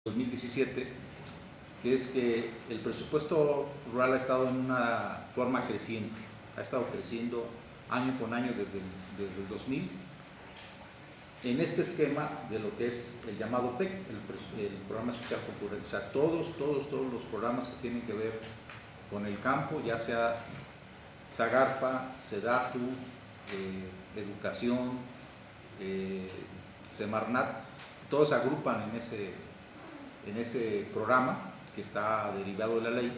2017, que es que el presupuesto rural ha estado en una forma creciente, ha estado creciendo año con año desde el 2000, en este esquema de lo que es el llamado PEC, el Programa Especial Concurrente. O sea, todos los programas que tienen que ver con el campo, ya sea Zagarpa, Sedatu, Educación, Semarnat, todos se agrupan en ese programa que está derivado de la ley,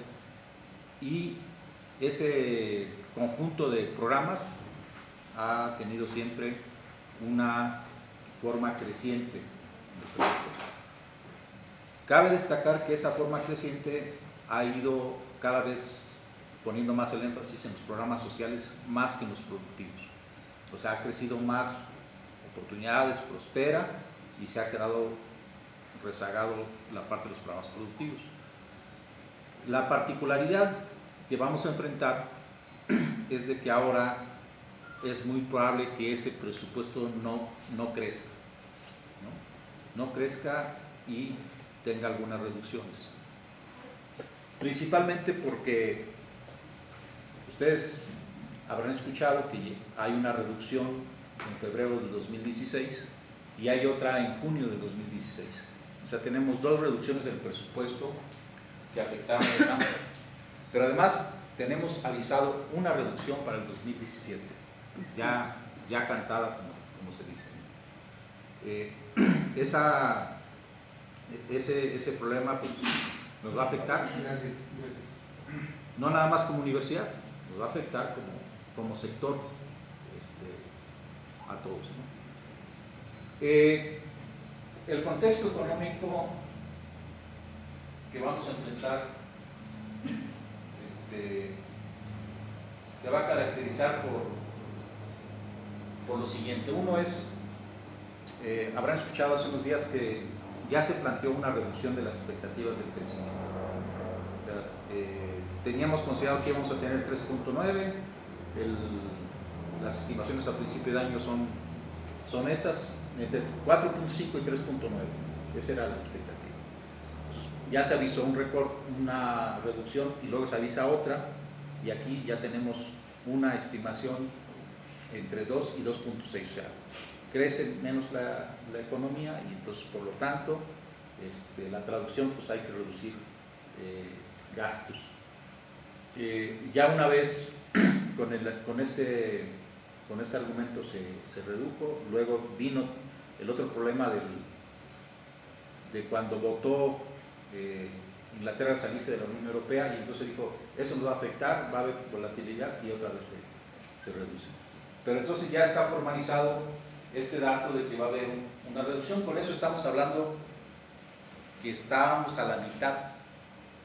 y ese conjunto de programas ha tenido siempre una forma creciente de presupuesto. Cabe destacar que esa forma creciente ha ido cada vez poniendo más el énfasis en los programas sociales más que en los productivos. O sea, ha crecido más oportunidades, prospera, y se ha quedado rezagado la parte de los programas productivos. La particularidad que vamos a enfrentar es de que ahora es muy probable que ese presupuesto no crezca, no crezca y tenga algunas reducciones. Principalmente porque ustedes habrán escuchado que hay una reducción en febrero de 2016 y hay otra en junio de 2016. O sea, tenemos dos reducciones del presupuesto que afectaron al campo, pero además tenemos avisado una reducción para el 2017, ya cantada, como se dice. Ese problema pues, nos va a afectar. Gracias. No nada más como universidad, nos va a afectar como sector a todos, ¿no? El contexto económico que vamos a enfrentar se va a caracterizar por lo siguiente. Uno es, habrán escuchado hace unos días que ya se planteó una reducción de las expectativas del crecimiento. Teníamos considerado que íbamos a tener 3.9, las estimaciones a principio de año son esas, entre 4.5 y 3.9, esa era la expectativa. Entonces, ya se avisó una reducción y luego se avisa otra, y aquí ya tenemos una estimación entre 2 y 2.6, o sea, crece menos la economía y entonces por lo tanto la traducción pues hay que reducir gastos. Ya una vez con este argumento se redujo, luego vino el otro problema de cuando votó Inglaterra salirse de la Unión Europea, y entonces dijo, eso nos va a afectar, va a haber volatilidad, y otra vez se reduce. Pero entonces ya está formalizado este dato de que va a haber una reducción. Con eso estamos hablando que estábamos a la mitad.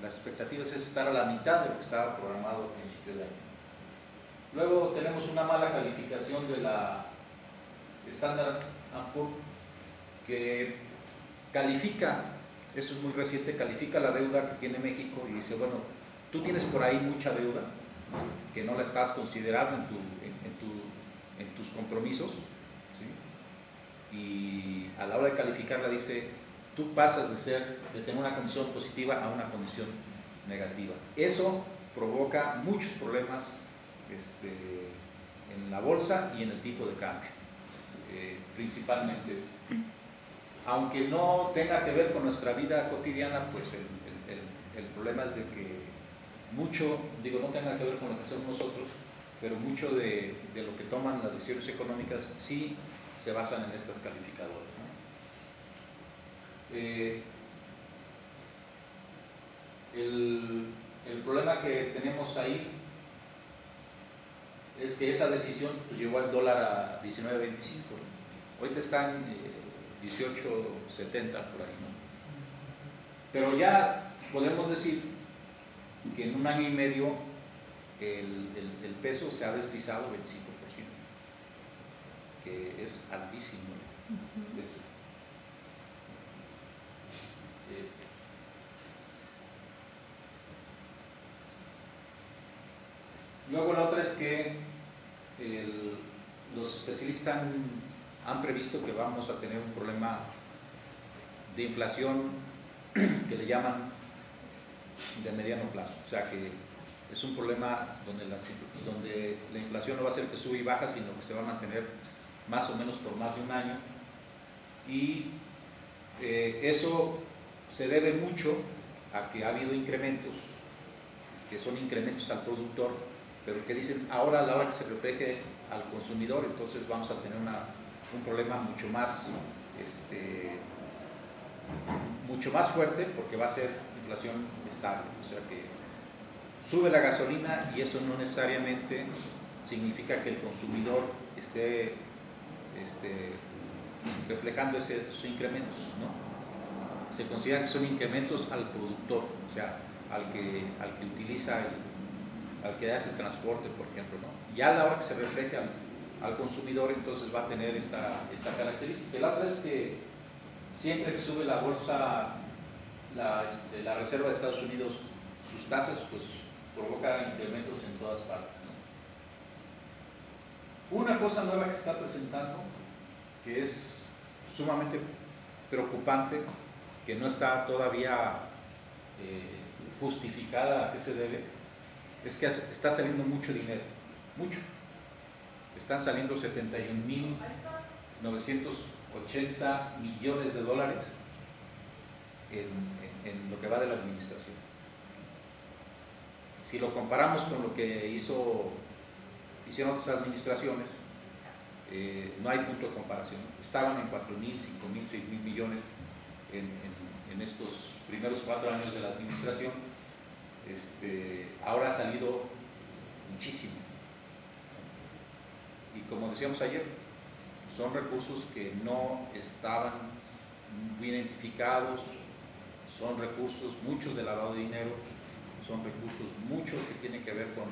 Las expectativas es estar a la mitad de lo que estaba programado a principio de año. Luego tenemos una mala calificación de la Standard & Poor's, que califica, eso es muy reciente, califica la deuda que tiene México y dice, bueno, tú tienes por ahí mucha deuda que no la estás considerando en tus compromisos, ¿sí? Y a la hora de calificarla dice, tú pasas de tener una condición positiva a una condición negativa. Eso provoca muchos problemas en la bolsa y en el tipo de cambio, principalmente. Aunque no tenga que ver con nuestra vida cotidiana, pues el problema es de que mucho, no tenga que ver con lo que hacemos nosotros, pero mucho de lo que toman las decisiones económicas sí se basan en estas calificadoras, ¿no? El problema que tenemos ahí es que esa decisión pues, llevó al dólar a 19.25, ¿no? Ahorita están 18.70 por ahí, ¿no? Pero ya podemos decir que en un año y medio el peso se ha deslizado 25%, que es altísimo, ¿no? Luego la otra es que los especialistas han previsto que vamos a tener un problema de inflación que le llaman de mediano plazo. O sea que es un problema donde la inflación no va a ser que sube y baja, sino que se va a mantener más o menos por más de un año. Y eso se debe mucho a que ha habido incrementos, que son incrementos al productor, pero que dicen ahora a la hora que se refleje al consumidor, entonces vamos a tener un problema mucho más fuerte, porque va a ser inflación estable. O sea que sube la gasolina y eso no necesariamente significa que el consumidor esté reflejando esos incrementos, ¿no? Se considera que son incrementos al productor, o sea, al que utiliza, al que hace el transporte, por ejemplo, ¿no? Ya a la hora que se refleje al consumidor, entonces va a tener esta característica. La otra es que siempre que sube la bolsa, la Reserva de Estados Unidos, sus tasas, pues provoca incrementos en todas partes, ¿no? Una cosa nueva que se está presentando, que es sumamente preocupante, que no está todavía justificada a qué se debe, es que está saliendo mucho dinero, mucho. Están saliendo 71.980 millones de dólares en lo que va de la administración. Si lo comparamos con lo que hicieron otras administraciones, no hay punto de comparación. Estaban en 4.000, 5.000, 6.000 millones en estos primeros 4 años de la administración. Ahora ha salido muchísimo. Y como decíamos ayer, son recursos que no estaban bien identificados, son recursos, muchos de lavado de dinero, son recursos, muchos que tienen que ver con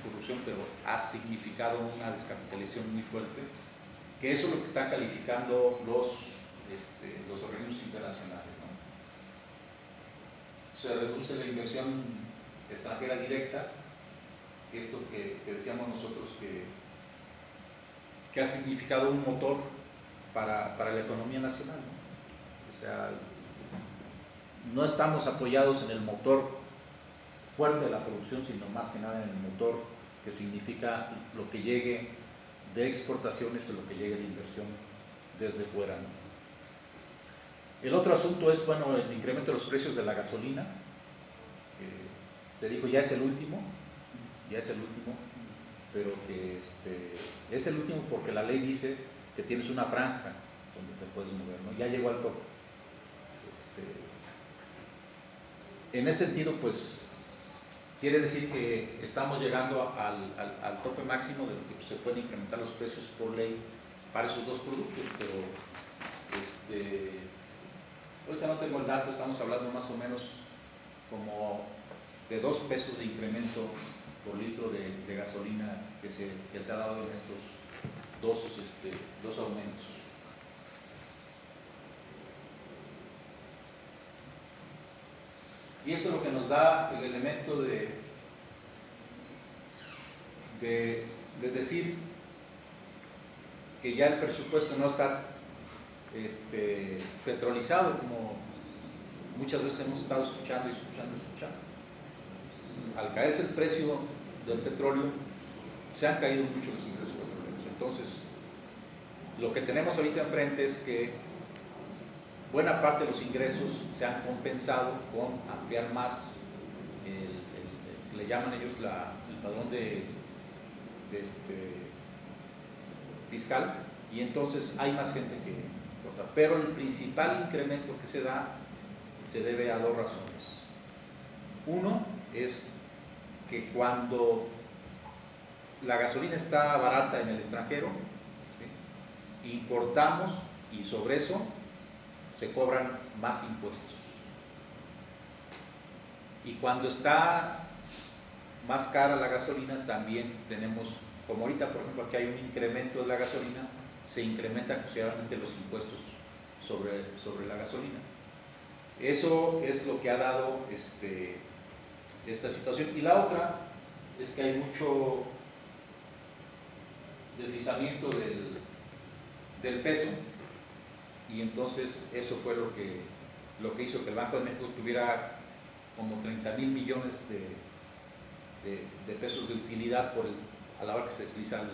corrupción, pero ha significado una descapitalización muy fuerte, que eso es lo que están calificando los organismos internacionales, ¿no? Se reduce la inversión extranjera directa, esto que decíamos nosotros que ha significado un motor para la economía nacional, ¿no? O sea, no estamos apoyados en el motor fuerte de la producción, sino más que nada en el motor que significa lo que llegue de exportaciones o lo que llegue de inversión desde fuera, ¿no? El otro asunto es, bueno, el incremento de los precios de la gasolina, que se dijo ya es el último, pero que es el último porque la ley dice que tienes una franja donde te puedes mover, ¿no? Ya llegó al tope. En ese sentido, pues, quiere decir que estamos llegando al tope máximo de lo que se pueden incrementar los precios por ley para esos dos productos, pero ahorita no tengo el dato, estamos hablando más o menos como de 2 pesos de incremento por litro de gasolina que se ha dado en estos dos aumentos. Y esto es lo que nos da el elemento de decir que ya el presupuesto no está petrolizado, como muchas veces hemos estado escuchando. Al caerse el precio del petróleo, se han caído mucho los ingresos petroleros. Entonces, lo que tenemos ahorita enfrente es que buena parte de los ingresos se han compensado con ampliar más que le llaman ellos el padrón fiscal, y entonces hay más gente que importa. Pero el principal incremento que se da se debe a 2 razones. Uno es que cuando la gasolina está barata en el extranjero, ¿sí?, importamos y sobre eso se cobran más impuestos. Y cuando está más cara la gasolina, también tenemos, como ahorita por ejemplo aquí hay un incremento de la gasolina, se incrementan considerablemente los impuestos sobre la gasolina. Eso es lo que ha dado esta situación. Y la otra es que hay mucho deslizamiento del peso, y entonces eso fue lo que lo que hizo que el Banco de México tuviera como 30,000 millones de pesos de utilidad a la hora que se desliza el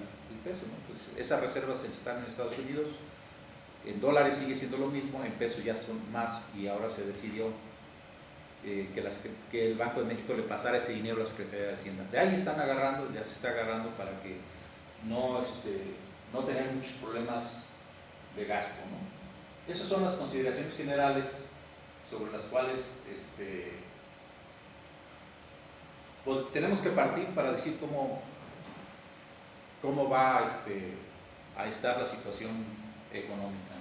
peso, ¿no? Pues esas reservas están en Estados Unidos, en dólares sigue siendo lo mismo, en pesos ya son más, y ahora se decidió que el Banco de México le pasara ese dinero a la Secretaría de Hacienda. De ahí están agarrando, ya se está agarrando para que no tener muchos problemas de gasto, ¿no? Esas son las consideraciones generales sobre las cuales pues, tenemos que partir para decir cómo va a estar la situación económica.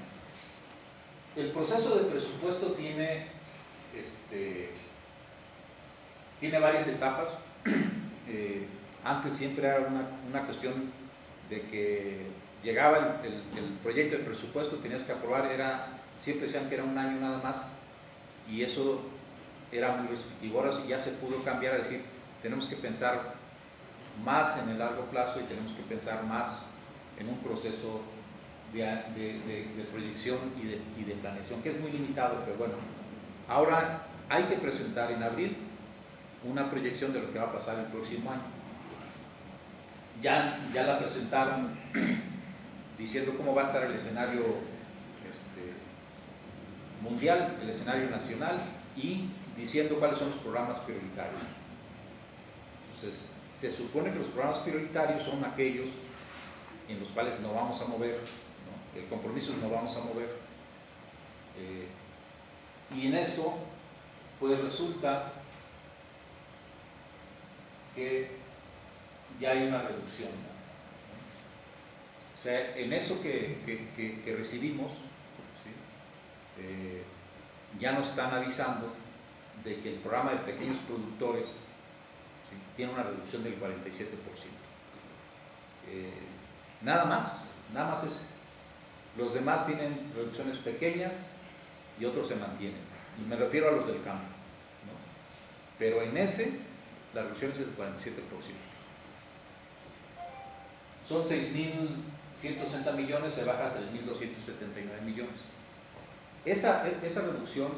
El proceso de presupuesto tiene varias etapas. Antes siempre era una cuestión de que llegaba el proyecto de presupuesto, tenías que aprobar, siempre decían que era un año nada más, y eso era muy restrictivo. Ahora sí ya se pudo cambiar a decir, tenemos que pensar más en el largo plazo y tenemos que pensar más en un proceso de proyección y de planeación, que es muy limitado, pero bueno, ahora hay que presentar en abril una proyección de lo que va a pasar el próximo año. Ya la presentaron diciendo cómo va a estar el escenario mundial, el escenario nacional, y diciendo cuáles son los programas prioritarios. Entonces, se supone que los programas prioritarios son aquellos en los cuales no vamos a mover, ¿no? El compromiso no vamos a mover. Y en esto, pues resulta que ya hay una reducción, ¿no? O sea, en eso que recibimos, ¿sí? Ya nos están avisando de que el programa de pequeños productores, ¿sí?, tiene una reducción del 47%. Nada más es. Los demás tienen reducciones pequeñas y otros se mantienen. Y me refiero a los del campo, ¿no? Pero en ese, la reducción es del 47%. Son 6,160 millones, se baja a 3,279 millones. Esa reducción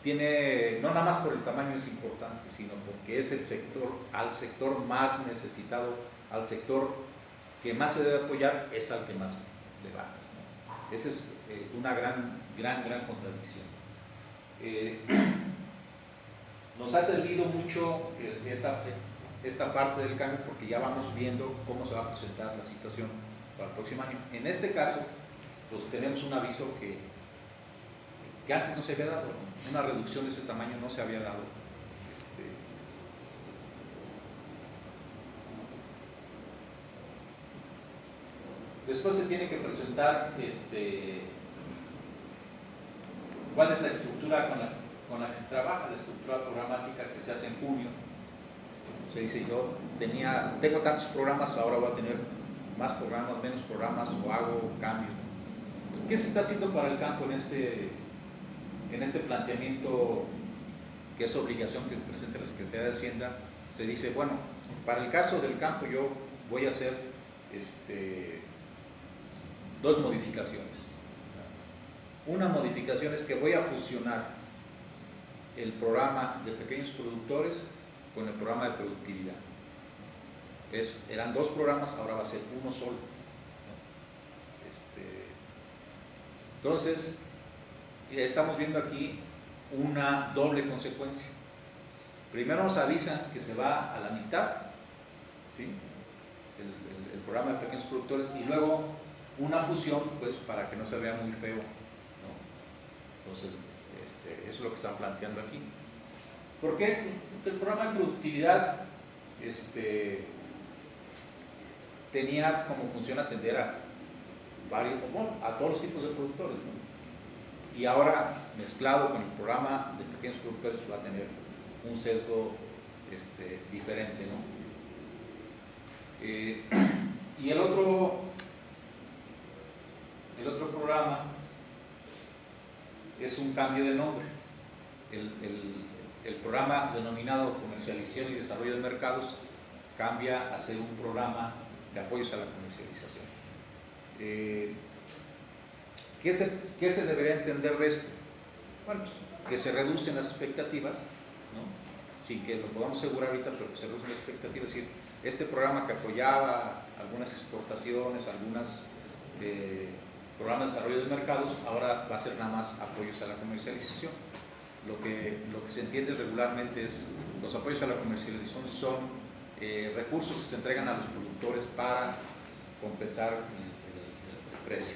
tiene, no nada más por el tamaño es importante, sino porque es al sector más necesitado, al sector que más se debe apoyar, es al que más le bajas, ¿no? Esa es una gran contradicción. Nos ha servido mucho esta parte del cambio, porque ya vamos viendo cómo se va a presentar la situación para el próximo año. En este caso, pues tenemos un aviso que antes no se había dado, ¿no? Una reducción de ese tamaño no se había dado. Después se tiene que presentar cuál es la estructura con la que se trabaja, la estructura programática que se hace en junio. Se dice, yo tengo tantos programas, ahora voy a tener más programas, menos programas, o hago cambio. ¿Qué se está haciendo para el campo en este planteamiento, que es obligación que presente la Secretaría de Hacienda? Se dice, bueno, para el caso del campo yo voy a hacer dos modificaciones. Una modificación es que voy a fusionar el programa de pequeños productores con el programa de productividad. Eran dos programas, ahora va a ser uno solo, ¿no? Entonces, estamos viendo aquí una doble consecuencia. Primero nos avisan que se va a la mitad, ¿sí?, el programa de pequeños productores, y luego una fusión, pues para que no se vea muy feo, ¿no? Entonces, eso es lo que están planteando aquí. ¿Por qué? El programa de productividad tenía como función atender a todos los tipos de productores, ¿no? Y ahora, mezclado con el programa de pequeños productores, va a tener un sesgo diferente, ¿no? Y el otro programa es un cambio de nombre. El programa denominado Comercialización y Desarrollo de Mercados cambia a ser un programa de apoyos a la comercialización. ¿Qué se debería entender de esto? Bueno, pues, que se reducen las expectativas, ¿no? Sin que lo podamos asegurar ahorita, pero que se reducen las expectativas. Es decir, este programa que apoyaba algunas exportaciones, algunos programas de desarrollo de mercados, ahora va a ser nada más apoyos a la comercialización. Lo que se entiende regularmente es los apoyos a la comercialización son recursos que se entregan a los productores para compensar el precio.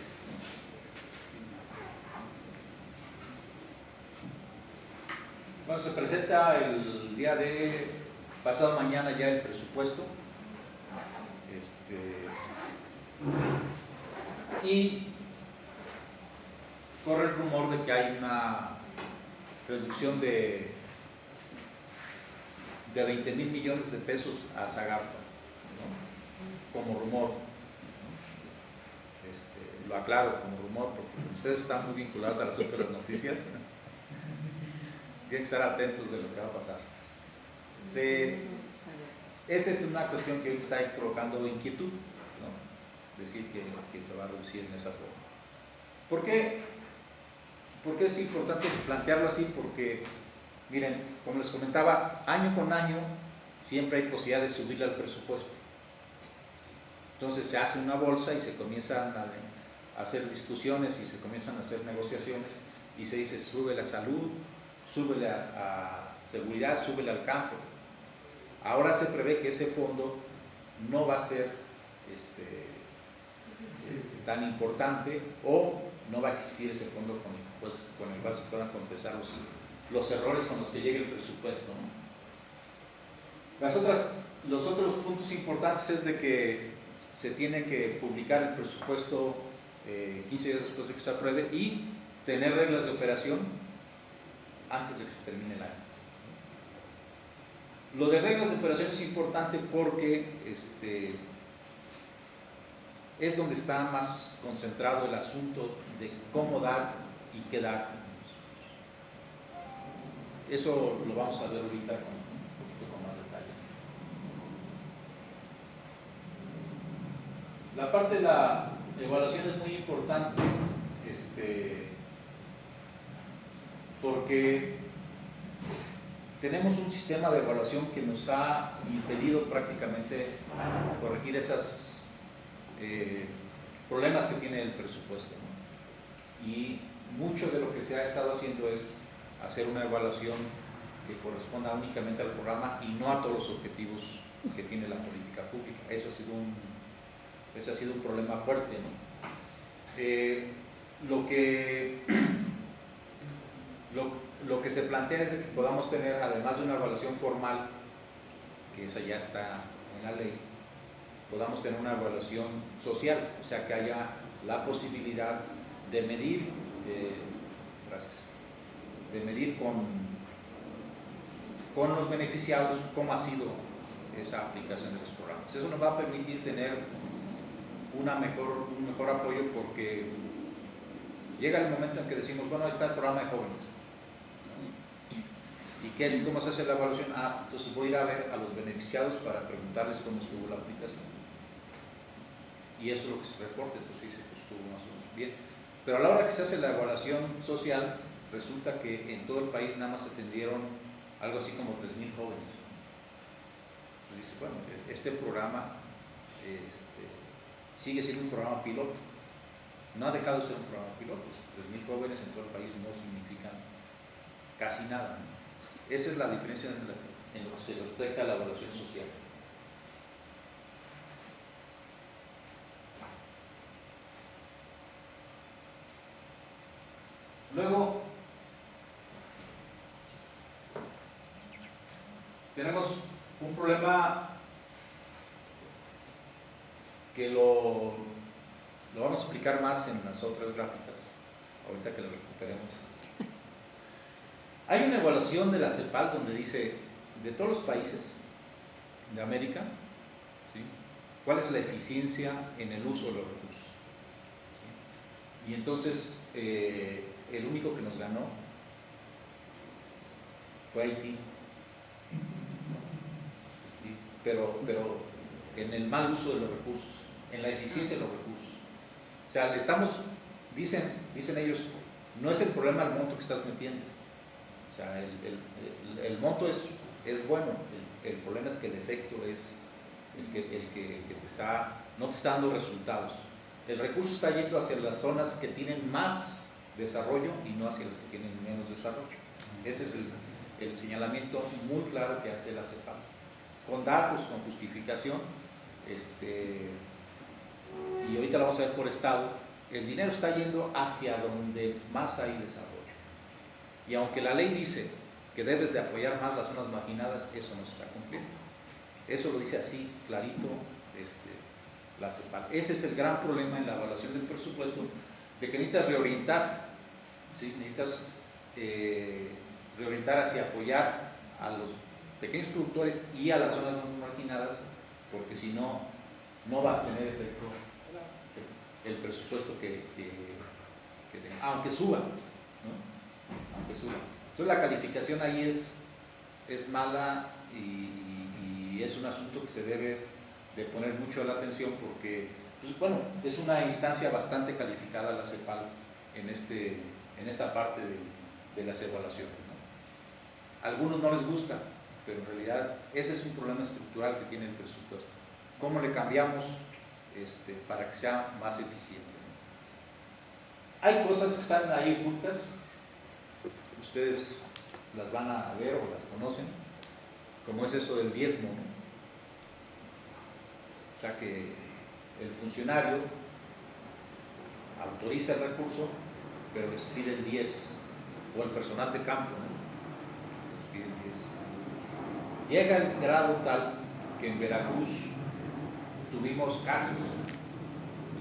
Bueno, se presenta el día de pasado mañana ya el presupuesto. Y corre el rumor de que hay una reducción de 20,000 millones de pesos a Zagarpa, ¿no? Como rumor. Lo aclaro como rumor porque ustedes están muy vinculados al asunto de las noticias. Tienen que estar atentos de lo que va a pasar. Esa es una cuestión que está provocando inquietud, ¿no? Decir que se va a reducir en esa forma. ¿Por qué? ¿Por qué es importante plantearlo así? Porque, miren, como les comentaba, año con año siempre hay posibilidad de subirle al presupuesto. Entonces se hace una bolsa y se comienzan a hacer discusiones y se comienzan a hacer negociaciones y se dice, sube la salud, súbele a seguridad, súbele al campo. Ahora se prevé que ese fondo no va a ser tan importante o no va a existir ese fondo con el cual se puedan compensar los errores con los que llegue el presupuesto, ¿no? Los otros puntos importantes es de que se tiene que publicar el presupuesto 15 días después de que se apruebe y tener reglas de operación antes de que se termine el año. Lo de reglas de operación es importante porque es donde está más concentrado el asunto de cómo dar y qué dar. Eso lo vamos a ver ahorita un poquito con más detalle. La parte de la evaluación es muy importante porque tenemos un sistema de evaluación que nos ha impedido prácticamente corregir esos problemas que tiene el presupuesto, ¿no? Y mucho de lo que se ha estado haciendo es hacer una evaluación que corresponda únicamente al programa y no a todos los objetivos que tiene la política pública. Ese ha sido un problema fuerte, ¿no? Lo que se plantea es de que podamos tener, además de una evaluación formal, que esa ya está en la ley, podamos tener una evaluación social, o sea, que haya la posibilidad de medir, con los beneficiados cómo ha sido esa aplicación de los programas. Eso nos va a permitir tener un mejor apoyo porque llega el momento en que decimos, bueno, ahí está el programa de jóvenes. ¿Y cómo se hace la evaluación? Entonces voy a ir a ver a los beneficiados para preguntarles cómo estuvo la aplicación. Y eso es lo que se reporta, entonces dice que estuvo más o menos bien. Pero a la hora que se hace la evaluación social, resulta que en todo el país nada más se atendieron algo así como 3,000 jóvenes. Entonces dice, bueno, este programa sigue siendo un programa piloto. No ha dejado de ser un programa piloto. 3,000 jóvenes en todo el país no significan casi nada, ¿no? Esa es la diferencia en lo que se respecta a la evaluación social. Luego, tenemos un problema que lo vamos a explicar más en las otras gráficas, ahorita que lo recuperemos. Hay una evaluación de la CEPAL donde dice, de todos los países de América, ¿sí?, cuál es la eficiencia en el uso de los recursos. ¿Sí? Y entonces, el único que nos ganó fue Haití. ¿Sí? Pero en el mal uso de los recursos, en la eficiencia de los recursos. O sea, dicen ellos, no es el problema el monto que estás metiendo. O sea, el monto es bueno, el problema es que el efecto es el que no te está dando resultados. El recurso está yendo hacia las zonas que tienen más desarrollo y no hacia las que tienen menos desarrollo. Ese es el señalamiento muy claro que hace la CEPAL, con datos, con justificación, y ahorita lo vamos a ver por estado. El dinero está yendo hacia donde más hay desarrollo, y aunque la ley dice que debes de apoyar más las zonas marginadas, eso no se está cumpliendo. Eso lo dice así clarito la CEPAL. Ese es el gran problema en la evaluación del presupuesto, de que necesitas reorientar, ¿sí? Necesitas reorientar hacia apoyar a los pequeños productores y a las zonas más marginadas, porque si no, no va a tener efecto el presupuesto que tenga, aunque suba, ¿no? Aunque suba. Entonces la calificación ahí es mala, y es un asunto que se debe de poner mucho la atención, porque pues, bueno, es una instancia bastante calificada la CEPAL en esta parte de las evaluaciones, ¿no? A algunos no les gusta, pero en realidad ese es un problema estructural que tiene el presupuesto. ¿Cómo le cambiamos para que sea más eficiente, ¿no? Hay cosas que están ahí ocultas, ustedes las van a ver o las conocen, como es eso del diezmo, ¿no? O sea que el funcionario autoriza el recurso, pero les pide el 10, o el personal de campo, ¿no? Les pide el 10. Llega el grado tal que en Veracruz tuvimos casos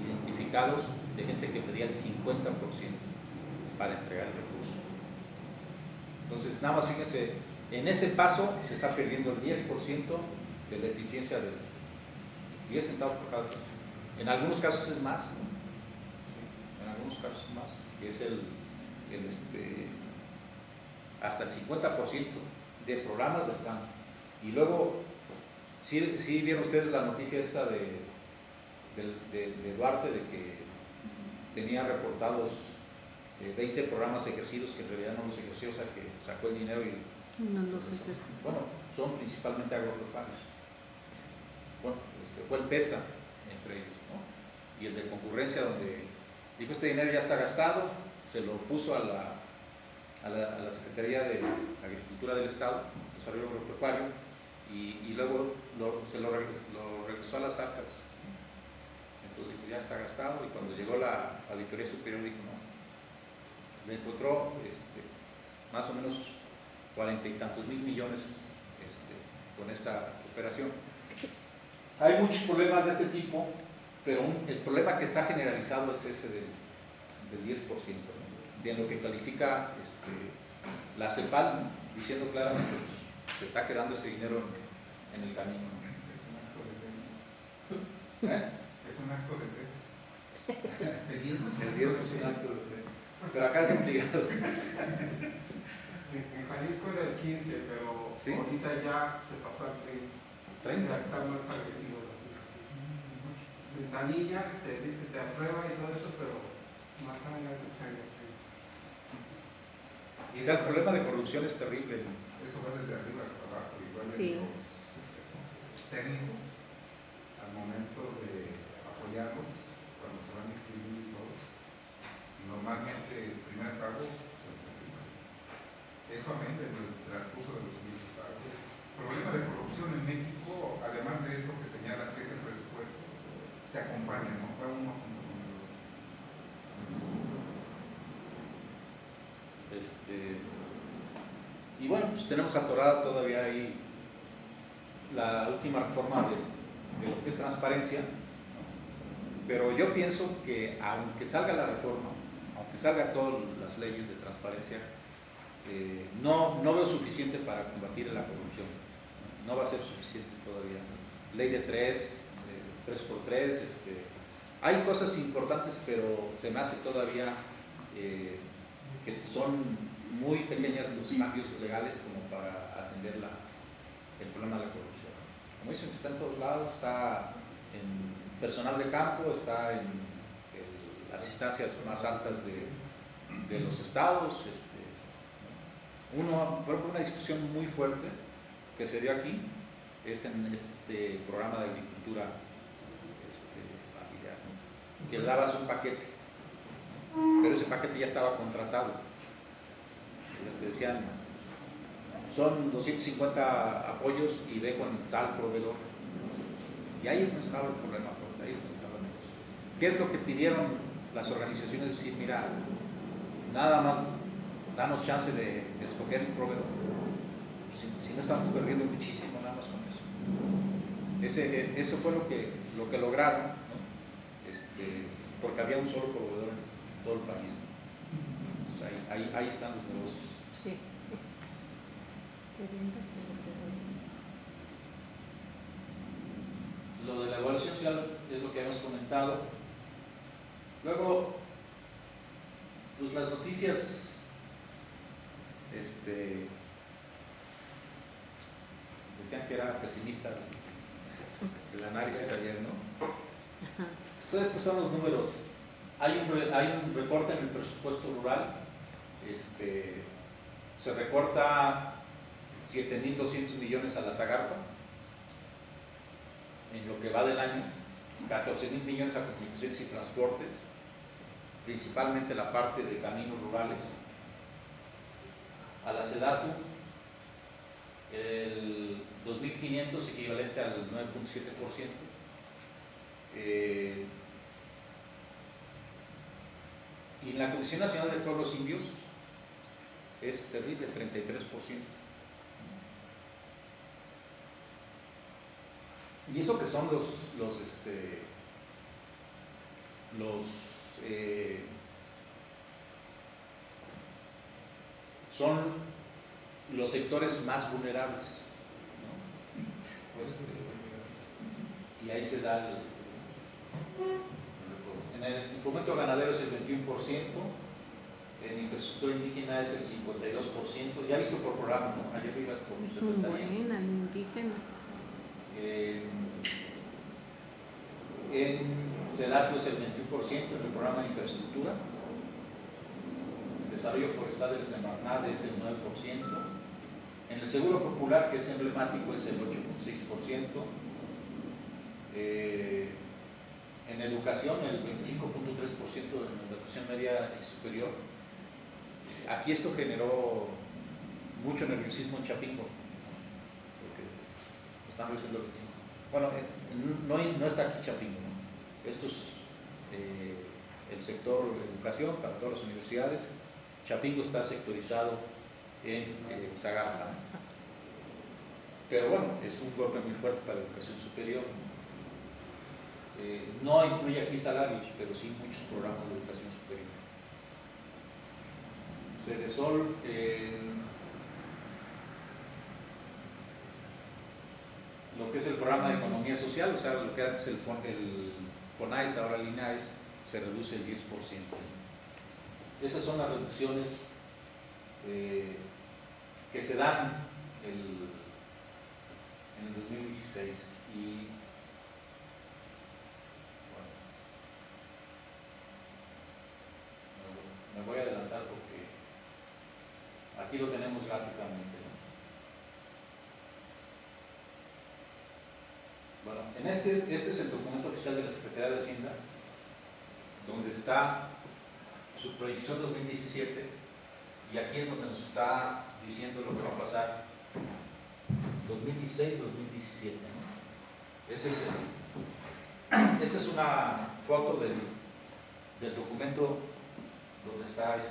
identificados de gente que pedía el 50% para entregar el recurso. Entonces, nada más fíjense, en ese paso se está perdiendo el 10% de la eficiencia del 10 centavos por cada peso. En algunos casos es más, ¿no? En algunos casos es más, que es hasta el 50% de programas del campo. Y luego, ¿sí vieron ustedes la noticia esta de Duarte, de que tenía reportados 20 programas ejercidos que en realidad no los ejerció, o sea que sacó el dinero y no los ejerció? Bueno, son principalmente agropecuarios. Bueno, fue el PESA entre ellos, ¿no? Y el de concurrencia, donde dijo este dinero ya está gastado, se lo puso a la Secretaría de Agricultura del Estado, Desarrollo Agropecuario, y luego se lo regresó a las arcas. Entonces dijo, ya está gastado, y cuando llegó la Auditoría Superior dijo, no, le encontró más o menos 40 y tantos mil millones con esta operación. Hay muchos problemas de este tipo, pero el problema que está generalizado es ese del 10%, ¿no? De lo que califica la CEPAL, ¿no? Diciendo claramente que se está quedando ese dinero en el camino. Es un acto de fe. El 10% es un acto de fe. Pero acá es obligado. En Jalisco era el 15, pero ¿sí? Ahorita ya se pasó al 30. Ya está más agresivo. Ventanilla te dice, te aprueba y todo eso, pero matan la cuchara. Y el problema de corrupción es terrible. Eso va desde arriba hasta abajo, igual sí. Los técnicos, al momento de apoyarlos, cuando se van a inscribir y todo, normalmente el primer pago se les asigna. Eso amén en el transcurso de los siguientes pagos. El problema de corrupción en México, además de esto que señalas que es el presupuesto, se acompaña, ¿no? Va uno junto con el otro. Y bueno, pues tenemos atorada todavía ahí la última reforma de lo que es transparencia, ¿no? Pero yo pienso que aunque salga la reforma, aunque salga todas las leyes de transparencia, no veo suficiente para combatir la corrupción. No va a ser suficiente todavía. Ley de 3x3, hay cosas importantes, pero se me hace todavía que son muy pequeñas los cambios legales como para atender el problema de la corrupción. Como dicen, está en todos lados, está en personal de campo, está en las instancias más altas de los estados. Por ejemplo, una discusión muy fuerte que se dio aquí es en este programa de agricultura familiar, ¿no? Que le dabas un paquete, pero ese paquete ya estaba contratado. Te decían, son 250 apoyos y ve con tal proveedor. Y ahí no estaba el problema, ahí no estaba el negocio. ¿Qué es lo que pidieron las organizaciones? Decir, mira, nada más danos chance de escoger el proveedor. Si no estamos perdiendo muchísimo, nada más con eso. Eso fue lo que lograron, ¿no? Porque había un solo proveedor en todo el país, ¿no? Entonces, ahí están los negocios. Sí. Lo de la evaluación social es lo que habíamos comentado. Luego, pues las noticias, decían que era pesimista el análisis ayer, ¿no? Entonces, estos son los números. Hay un recorte en el presupuesto rural. Se recorta 7.200 millones a la Zagarpa en lo que va del año, 14.000 millones a comunicaciones y transportes, principalmente la parte de caminos rurales. A la SEDATU, el 2.500 equivalente al 9.7%. Y en la Comisión Nacional de Pueblos Indios es terrible, 33%. Y eso que son son los sectores más vulnerables, ¿no? Y ahí se da en el fomento ganadero es el 21%, en infraestructura indígena es el 52%, ya visto por programa, ¿no? Ayer ibas por un secretario. Buena, indígena. En SEDATU es el 21% en el programa de infraestructura. El desarrollo forestal del Semarnat es el 9%. En el seguro popular, que es emblemático, es el 8.6%. En educación, el 25.3% en educación media y superior. Aquí esto generó mucho nerviosismo en Chapingo, porque están reduciendo el 25%. Bueno, no está aquí Chapingo, ¿no? Esto es el sector educación para todas las universidades. Chapingo está sectorizado en Zagarpa. Pero bueno, es un golpe muy fuerte para la educación superior. No incluye aquí salarios, pero sí muchos programas de educación superior. Cedesol, lo que es el programa de economía social, o sea, lo que antes el FONAIS, ahora el INAES, se reduce el 10%. Esas son las reducciones que se dan en el 2016. Y me voy a adelantar porque aquí lo tenemos gráficamente, ¿no? Bueno, este es el documento oficial de la Secretaría de Hacienda, donde está su proyección 2017, y aquí es donde nos está diciendo lo que va a pasar 2016-2017, ¿no? Esa es una foto del documento donde está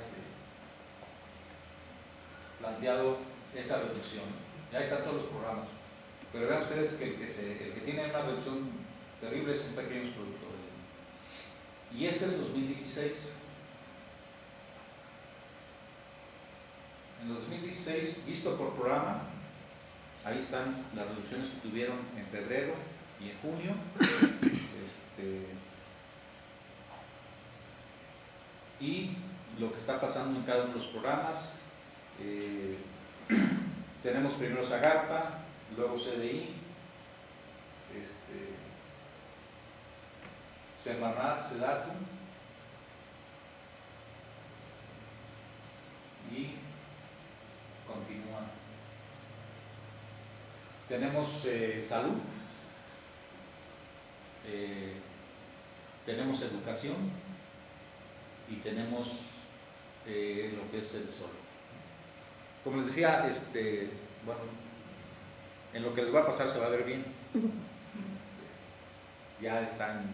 planteado esa reducción. Ya están todos los programas. Pero vean ustedes que el que tiene una reducción terrible son pequeños productores. Y este es 2016. En 2016, visto por programa, ahí están las reducciones que tuvieron en febrero y en junio. Y lo que está pasando en cada uno de los programas. Tenemos primero Zagarpa, luego CDI, Semarnat, SEDATU, tenemos salud, tenemos educación y tenemos lo que es el sol. Como les decía, bueno, en lo que les va a pasar se va a ver bien. Ya están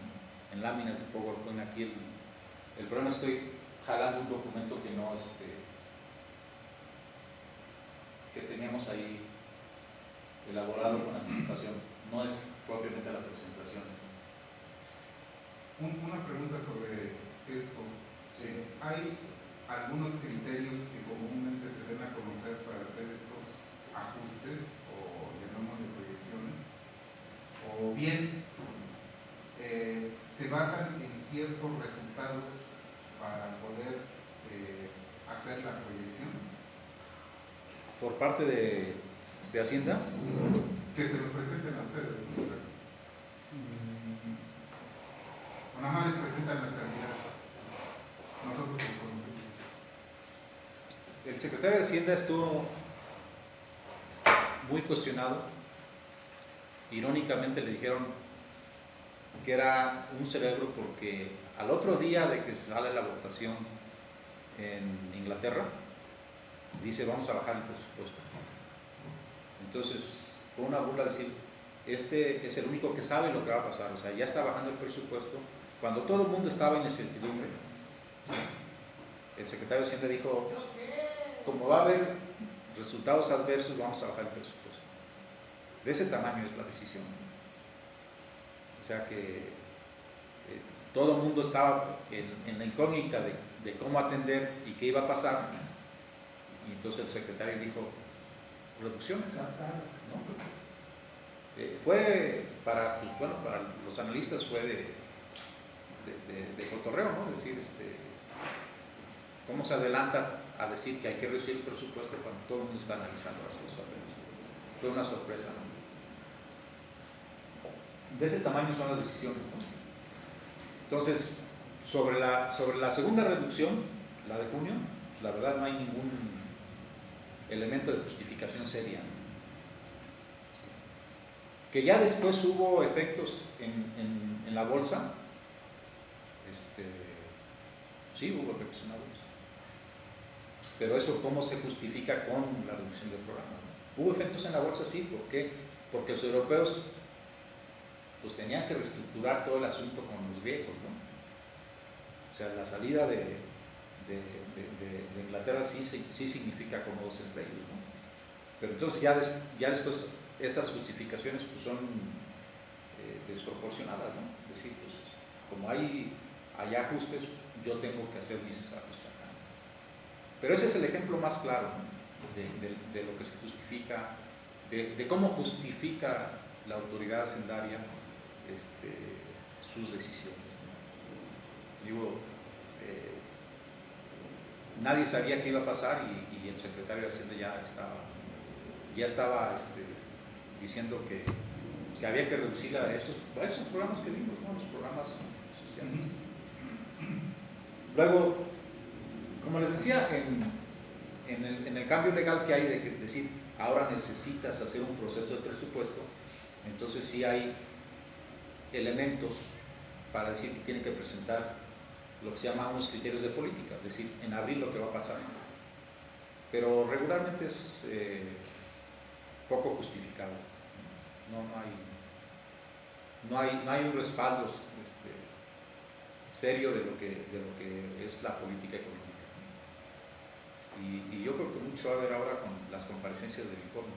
en láminas de PowerPoint aquí. El problema es que estoy jalando un documento que no, que teníamos ahí elaborado con anticipación. No es propiamente la presentación. Una pregunta sobre esto. Sí. ¿Hay algunos criterios que comúnmente se den a conocer para hacer estos ajustes o llamémosle proyecciones? ¿O bien se basan en ciertos resultados para poder hacer la proyección? Por parte de Hacienda. Que se los presenten a ustedes. O nada más les presentan las cantidades. Nosotros los conocemos. El secretario de Hacienda estuvo muy cuestionado. Irónicamente le dijeron que era un cerebro porque al otro día de que sale la votación en Inglaterra, dice vamos a bajar el presupuesto. Entonces fue una burla decir, este es el único que sabe lo que va a pasar, o sea, ya está bajando el presupuesto cuando todo el mundo estaba en incertidumbre. El secretario de Hacienda dijo, como va a haber resultados adversos, vamos a bajar el presupuesto. De ese tamaño es la decisión. O sea que todo el mundo estaba en la incógnita de cómo atender y qué iba a pasar. Y entonces el secretario dijo, reducciones. ¿No? Fue para, pues, bueno, para los analistas fue de cotorreo, ¿no? Es decir, cómo se adelanta a decir que hay que reducir el presupuesto cuando todo el mundo está analizando las cosas. Fue una sorpresa, ¿no? De ese tamaño son las decisiones, ¿no? Entonces, sobre la segunda reducción, la de junio, la verdad no hay ningún elemento de justificación seria, ¿no? Que ya después hubo efectos en la bolsa, sí hubo efectos en la bolsa, pero eso cómo se justifica con la reducción del programa, ¿no? Hubo efectos en la bolsa, sí, ¿por qué? Porque los europeos pues tenían que reestructurar todo el asunto con los griegos, ¿no? O sea, la salida de Inglaterra sí significa acomodos entre ellos, ¿no? Pero entonces ya después esas justificaciones pues son desproporcionadas, ¿no? Es decir, pues como hay ajustes, yo tengo que hacer mis ajustes acá. Pero ese es el ejemplo más claro, ¿no? de lo que se justifica, de cómo justifica la autoridad hacendaria sus decisiones, ¿no? Digo, nadie sabía qué iba a pasar y el secretario de Hacienda ya estaba diciendo que había que reducir a esos programas que vimos, ¿no? Los programas sociales. Luego, como les decía, en el cambio legal que hay de decir, ahora necesitas hacer un proceso de presupuesto, entonces sí hay elementos para decir que tienen que presentar lo que se llama unos criterios de política, es decir, en abril lo que va a pasar. Pero regularmente es poco justificado. No hay un respaldo serio de lo que es la política económica. Y yo creo que mucho va a haber ahora con las comparecencias del informe.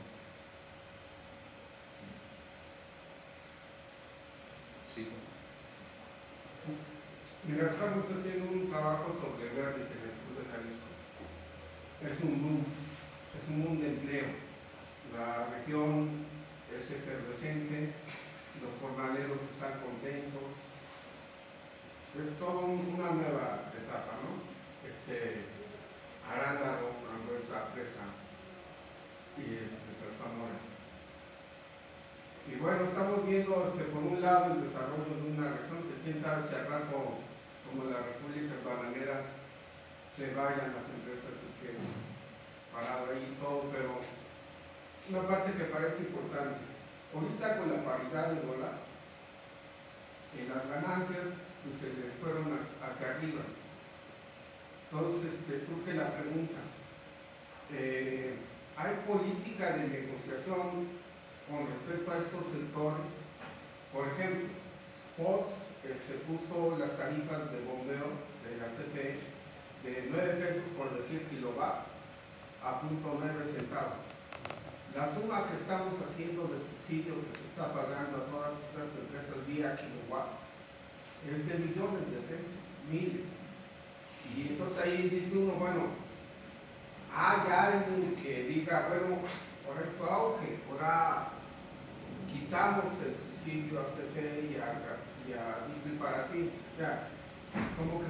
Sí. Mira, estamos haciendo un trabajo sobre verdes en el sur de Jalisco. Es un boom de empleo. La región es efervescente, los jornaleros están contentos. Es toda una nueva etapa, ¿no? Arándano, frambuesa, fresa y zarzamora. Y bueno, estamos viendo por un lado el desarrollo de una región que quién sabe si al rato, como las repúblicas bananeras, se vayan las empresas y queden parado ahí todo, pero una parte que parece importante. Ahorita con la paridad de dólar, las ganancias pues, se les fueron hacia arriba. Entonces surge la pregunta, ¿hay política de negociación con respecto a estos sectores? Por ejemplo, Fox puso las tarifas de bombeo de la CFE de 9 pesos por decir kilowatt a 0.9 centavos. La suma que estamos haciendo de subsidio que se está pagando a todas esas empresas vía kilowatt es de millones de pesos, miles. Y entonces ahí dice uno, bueno, hay alguien que diga, bueno, por esto auge, ahora quitamos el subsidio a CFE y a Diesel para ti. O sea, como que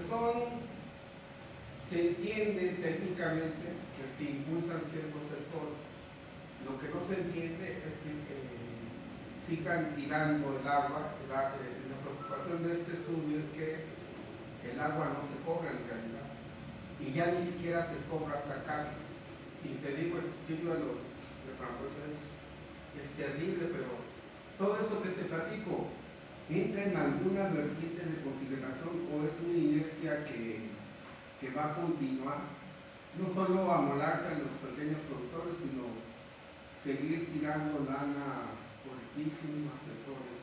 se entiende técnicamente que se impulsan ciertos sectores. Lo que no se entiende es que sigan tirando el agua. La preocupación de este estudio es que el agua no se cobra en realidad y ya ni siquiera se cobra sacarlas. Y te digo, el subsidio a los refrangosos es terrible, pero todo esto que te platico entra en alguna vertiente de consideración o es una inercia que va a continuar, no solo a molarse a los pequeños productores, sino seguir tirando lana fuertísimo a sectores.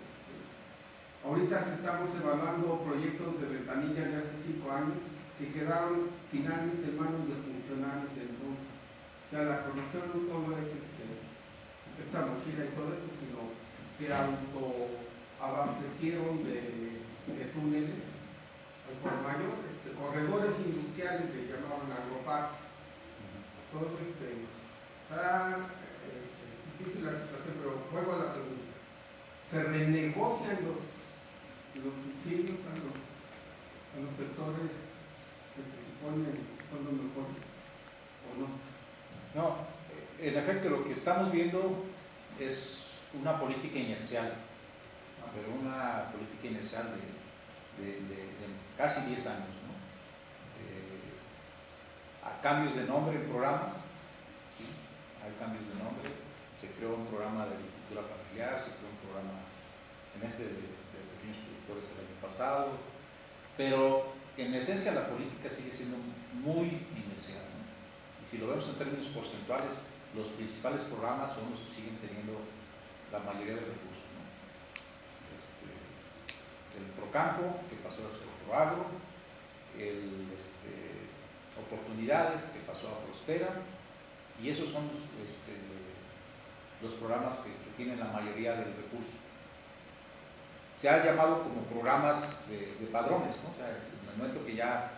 Ahorita estamos evaluando proyectos de ventanilla de hace 5 años que quedaron finalmente en manos de funcionarios de entonces. O sea, la corrupción no solo es esta mochila y todo eso, sino se autoabastecieron de túneles al por mayor, corredores industriales que llamaban agroparques. Entonces, está difícil la situación, pero vuelvo a la pregunta. ¿Se renegocian los subsidios a los sectores que se supone son los mejores o no? No, en efecto lo que estamos viendo es una política inercial, pero una política inercial de casi 10 años, ¿no? A cambios de nombre en programas, sí, hay cambios de nombre, se creó un programa de agricultura familiar, se creó un programa de pequeños productores el año pasado, pero en esencia la política sigue siendo muy inercial, ¿no? Y si lo vemos en términos porcentuales, los principales programas son los que siguen teniendo la mayoría de recursos, ¿no? El Procampo, que pasó a ser Proagro, Oportunidades, que pasó a Prospera, y esos son los programas que tienen la mayoría del recurso. Se ha llamado como programas de padrones, ¿no? O sea, en el momento que ya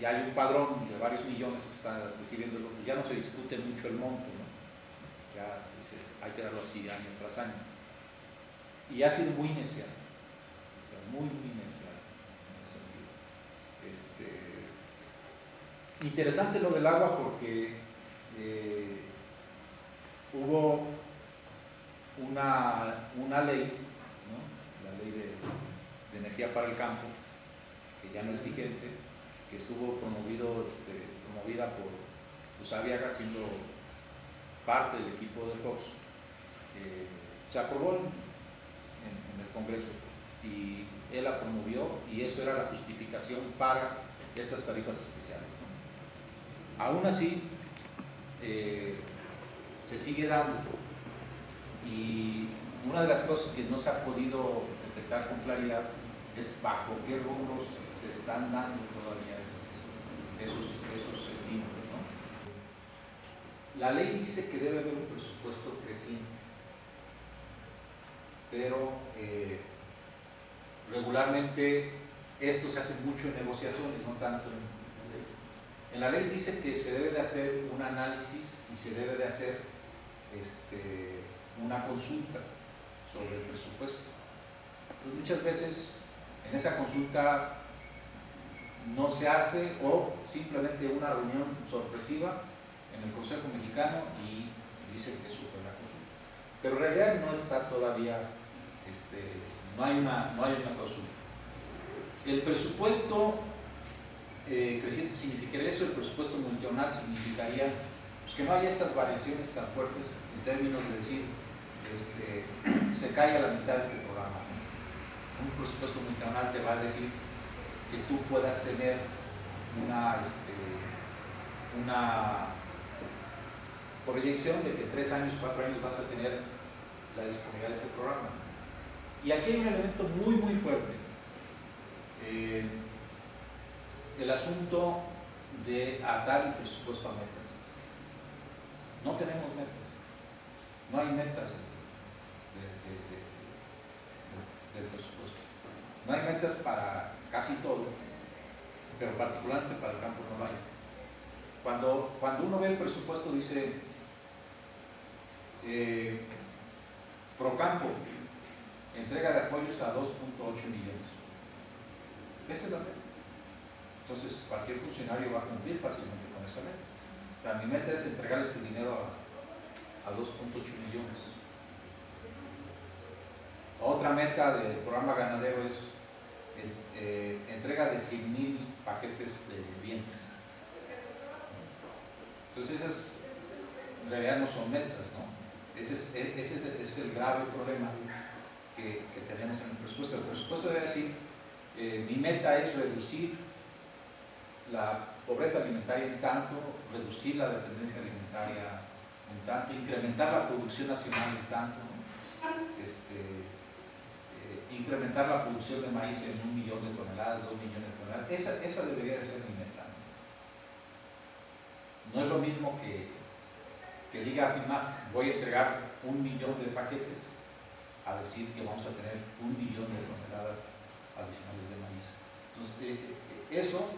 hay un padrón de varios millones que está recibiendo, ya no se discute mucho el monto, ¿no? Ya hay que darlo así año tras año. Y ha sido muy inercial, o sea, muy inercial en ese sentido. Interesante lo del agua porque hubo una ley, ¿no? La ley de energía para el campo, que ya no es vigente, que estuvo promovida por Usabiaga, siendo parte del equipo de Fox. Se aprobó en el Congreso y él la promovió y eso era la justificación para esas tarifas especiales, ¿no? Aún así, se sigue dando y una de las cosas que no se ha podido detectar con claridad es bajo qué rubros se están dando todavía esos estímulos, ¿no? La ley dice que debe haber un presupuesto creciente, pero regularmente esto se hace mucho en negociaciones, no tanto en la ley. En la ley dice que se debe de hacer un análisis y se debe de hacer una consulta sobre el presupuesto. Entonces, muchas veces en esa consulta no se hace o simplemente una reunión sorpresiva en el Consejo Mexicano y dicen que eso fue la consulta. Pero en realidad no está todavía, no hay una consulta. El presupuesto creciente significaría eso, el presupuesto multianual significaría pues que no haya estas variaciones tan fuertes en términos de decir, se cae a la mitad de este programa. Un presupuesto multianual te va a decir que tú puedas tener una proyección de que en 3 años, 4 años vas a tener la disponibilidad de ese programa. Y aquí hay un elemento muy, muy fuerte. El asunto de atar el presupuesto a metas. No tenemos metas. No hay metas del presupuesto. No hay metas para casi todo, pero particularmente para el campo no lo hay. Cuando uno ve el presupuesto dice Procampo, entrega de apoyos a 2.8 millones. Esa es la meta. Entonces cualquier funcionario va a cumplir fácilmente con esa meta. O sea, mi meta es entregar ese dinero a 2.8 millones. Otra meta del programa ganadero es entrega de 100,000 paquetes de vientres. Entonces esas en realidad no son metas, ¿no? Ese es el grave problema que tenemos en el presupuesto. El presupuesto debe decir, mi meta es reducir la pobreza alimentaria en tanto, reducir la dependencia alimentaria en tanto, incrementar la producción nacional en tanto, incrementar la producción de maíz en 1 millón de toneladas, 2 millones de toneladas. Esa debería de ser mi meta. No es lo mismo que diga PIMAF, voy a entregar 1 millón de paquetes, a decir que vamos a tener 1 millón de toneladas adicionales de maíz. Entonces, eso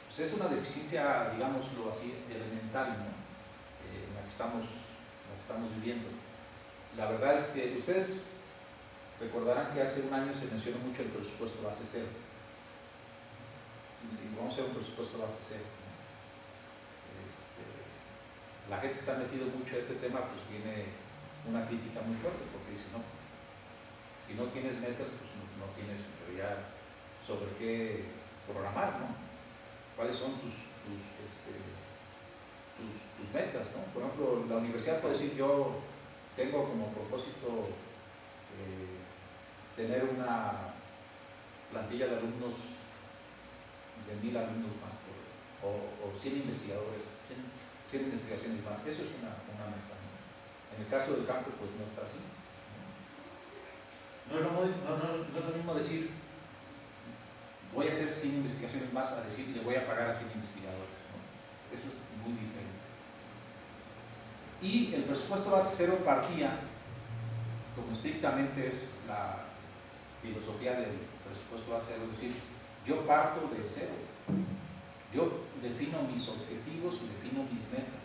pues es una deficiencia, digámoslo así, elemental, ¿no? En la que estamos viviendo. La verdad es que ustedes recordarán que hace un año se mencionó mucho el presupuesto base cero. Sí, vamos a hacer un presupuesto base cero. La gente que se ha metido mucho a este tema, pues viene una crítica muy fuerte, porque dice, no, si no tienes metas, pues no tienes en realidad sobre qué programar, ¿no? ¿Cuáles son tus metas, ¿no? Por ejemplo, la universidad puede decir, yo tengo como propósito tener una plantilla de alumnos, de 1,000 alumnos más, o 100 investigadores, 100 investigaciones más. Eso es una meta, ¿no? En el caso del campo, pues no está así. No es lo mismo decir, voy a hacer 100 investigaciones más, a decir, le voy a pagar a 100 investigadores, ¿no? Eso es muy diferente. Y el presupuesto base cero partía, como estrictamente es la filosofía del presupuesto base cero, es decir, yo parto de cero. Yo defino mis objetivos y defino mis metas.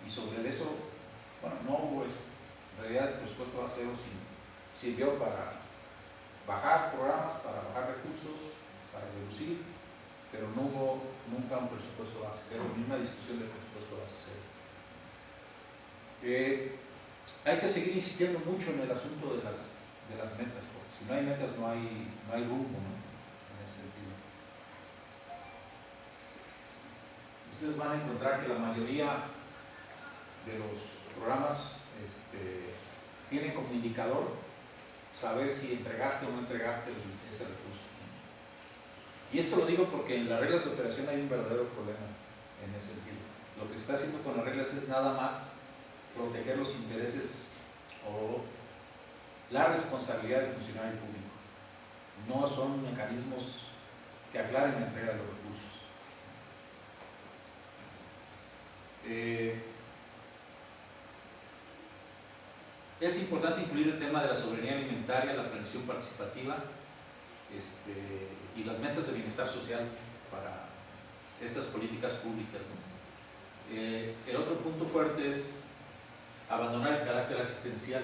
Y sobre eso, bueno, no hubo eso. En realidad el presupuesto base cero sirvió para bajar programas, para bajar recursos, para reducir, pero no hubo nunca un presupuesto base cero, ni una discusión del presupuesto base cero. Hay que seguir insistiendo mucho en el asunto de las metas, porque si no hay metas no hay rumbo, ¿no? En ese sentido. Ustedes van a encontrar que la mayoría de los programas tienen como indicador saber si entregaste o no entregaste ese recurso. Y esto lo digo porque en las reglas de operación hay un verdadero problema en ese sentido. Lo que se está haciendo con las reglas es nada más proteger los intereses o la responsabilidad del funcionario público. No son mecanismos que aclaren la entrega de los recursos. Es importante incluir el tema de la soberanía alimentaria, la planificación participativa y las metas de bienestar social para estas políticas públicas, ¿no? El otro punto fuerte es abandonar el carácter asistencial.